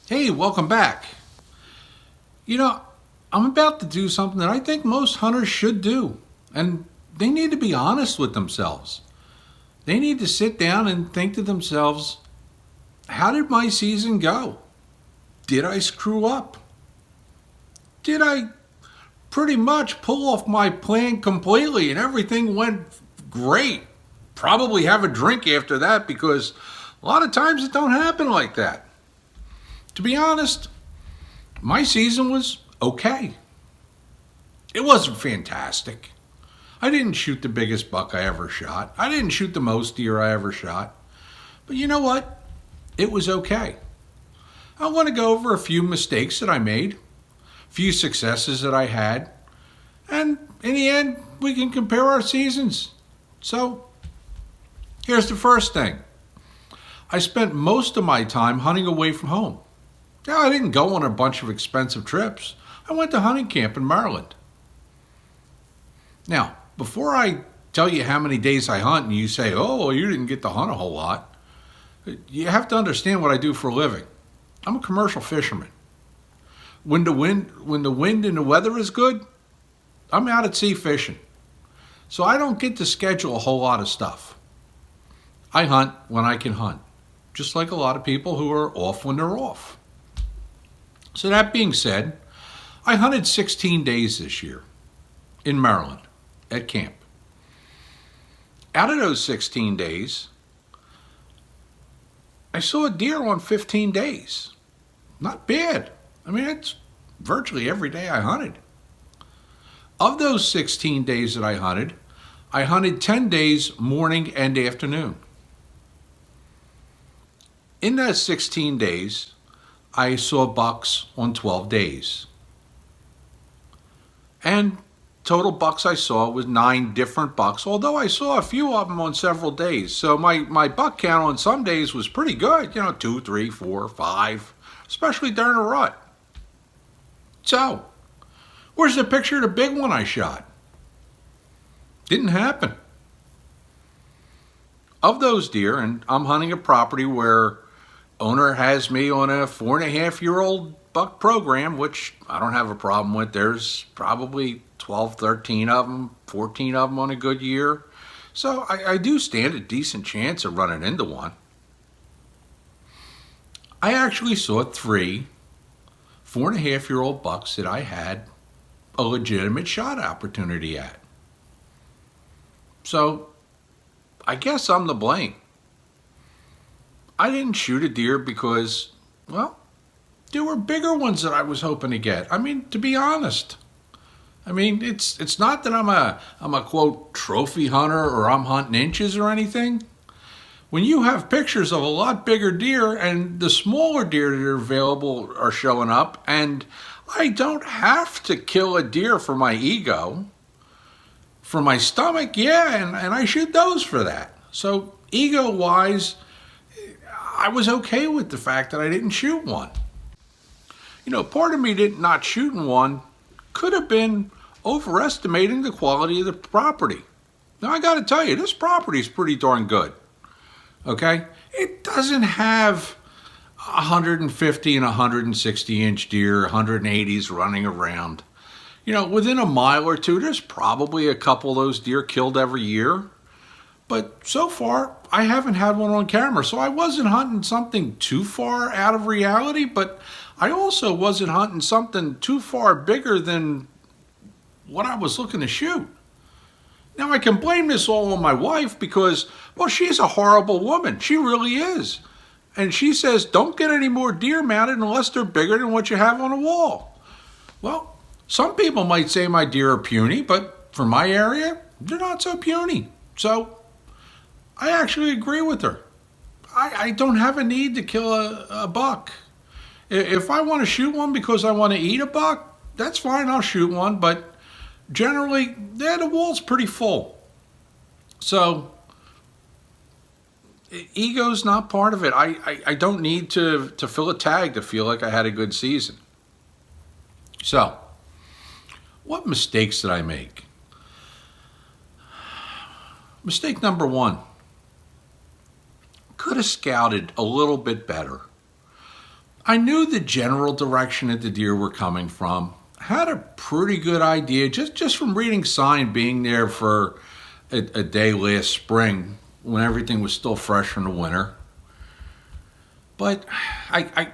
Hey, welcome back. You know, I'm about to do something that I think most hunters should do, and they need to be honest with themselves. They need to sit down and think to themselves, how did my season go? Did I screw up? Did I pretty much pull off my plan completely and everything went great? Probably have a drink after that because a lot of times it don't happen like that. To be honest, my season was okay. It wasn't fantastic. I didn't shoot the biggest buck I ever shot. I didn't shoot the most deer I ever shot. But you know what? It was okay. I want to go over a few mistakes that I made, a few successes that I had, and in the end, we can compare our seasons. So, here's the first thing. I spent most of my time hunting away from home. Now, I didn't go on a bunch of expensive trips. I went to hunting camp in Maryland. Now, before I tell you how many days I hunt and you say, oh, well, you didn't get to hunt a whole lot, you have to understand what I do for a living. I'm a commercial fisherman. When the wind and the weather is good, I'm out at sea fishing. So I don't get to schedule a whole lot of stuff. I hunt when I can hunt, just like a lot of people who are off when they're off. So that being said, I hunted 16 days this year in Maryland at camp. Out of those 16 days, I saw a deer on 15 days. Not bad. I mean, it's virtually every day I hunted. Of those 16 days that I hunted 10 days morning and afternoon. In those 16 days, I saw bucks on 12 days. And total bucks I saw was 9 different bucks, although I saw a few of them on several days. So my buck count on some days was pretty good, 2, 3, 4, 5, especially during a rut. So, where's the picture of the big one I shot? Didn't happen. Of those deer, and I'm hunting a property where owner has me on a 4.5-year-old buck program, which I don't have a problem with. There's probably 12, 13 of them, 14 of them on a good year. So I do stand a decent chance of running into one. I actually saw 3 4.5-year-old bucks that I had a legitimate shot opportunity at. So I guess I'm to blame. I didn't shoot a deer because, well, there were bigger ones that I was hoping to get. I mean, to be honest. I mean, it's not that I'm a quote trophy hunter or I'm hunting inches or anything. When you have pictures of a lot bigger deer and the smaller deer that are available are showing up, and I don't have to kill a deer for my ego, for my stomach, yeah, and I shoot those for that. So ego-wise, I was okay with the fact that I didn't shoot one. Part of me not shooting one could have been overestimating the quality of the property. Now, I got to tell you, this property is pretty darn good. Okay? It doesn't have 150 and 160 inch deer, 180s running around. Within a mile or two, there's probably a couple of those deer killed every year. But so far, I haven't had one on camera. So I wasn't hunting something too far out of reality, but I also wasn't hunting something too far bigger than what I was looking to shoot. Now, I can blame this all on my wife because, well, she's a horrible woman. She really is. And she says, don't get any more deer mounted unless they're bigger than what you have on the wall. Well, some people might say my deer are puny, but for my area, they're not so puny. So I actually agree with her. I don't have a need to kill a buck. If I want to shoot one because I want to eat a buck, that's fine, I'll shoot one. But generally, the wall's pretty full. So ego's not part of it. I don't need to fill a tag to feel like I had a good season. So, what mistakes did I make? Mistake number 1. Could have scouted a little bit better. I knew the general direction that the deer were coming from. Had a pretty good idea just from reading sign, being there for a day last spring when everything was still fresh from the winter. But I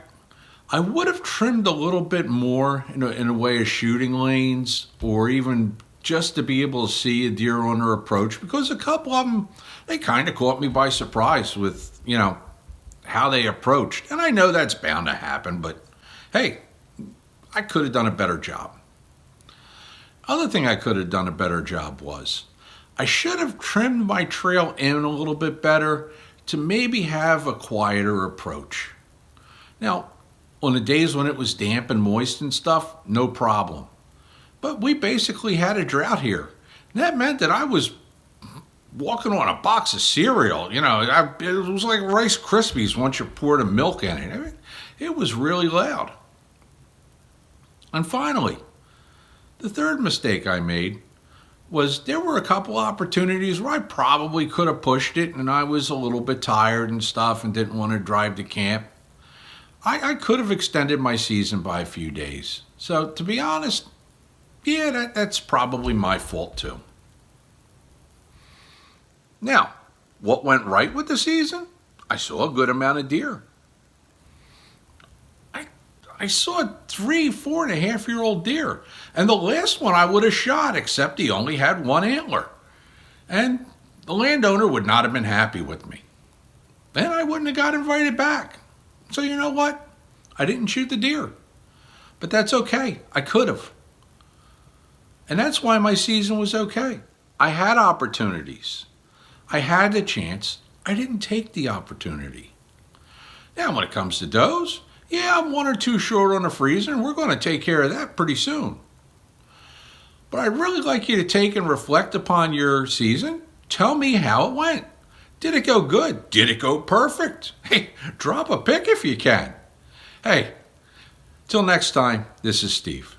would have trimmed a little bit more in a way of shooting lanes, or even just to be able to see a deer on their approach, because a couple of them, they kind of caught me by surprise with, how they approached. And I know that's bound to happen, but hey, I could have done a better job. Other thing I could have done a better job was I should have trimmed my trail in a little bit better to maybe have a quieter approach. Now, on the days when it was damp and moist and stuff, no problem. But we basically had a drought here. And that meant that I was walking on a box of cereal. It was like Rice Krispies once you poured the milk in it. I mean, it was really loud. And finally, the third mistake I made was there were a couple opportunities where I probably could have pushed it, and I was a little bit tired and stuff and didn't want to drive to camp. I could have extended my season by a few days. So to be honest, yeah, that's probably my fault too. Now, what went right with the season? I saw a good amount of deer. I saw 4.5-year-old deer. And the last one I would have shot, except he only had one antler. And the landowner would not have been happy with me. Then I wouldn't have got invited back. So you know what? I didn't shoot the deer. But that's okay. I could have. And that's why my season was okay. I had opportunities. I had the chance. I didn't take the opportunity. Now when it comes to does, yeah, I'm 1 or 2 short on the freezer, and we're going to take care of that pretty soon. But I'd really like you to take and reflect upon your season. Tell me how it went. Did it go good? Did it go perfect? Hey, drop a pic if you can. Hey, till next time, this is Steve.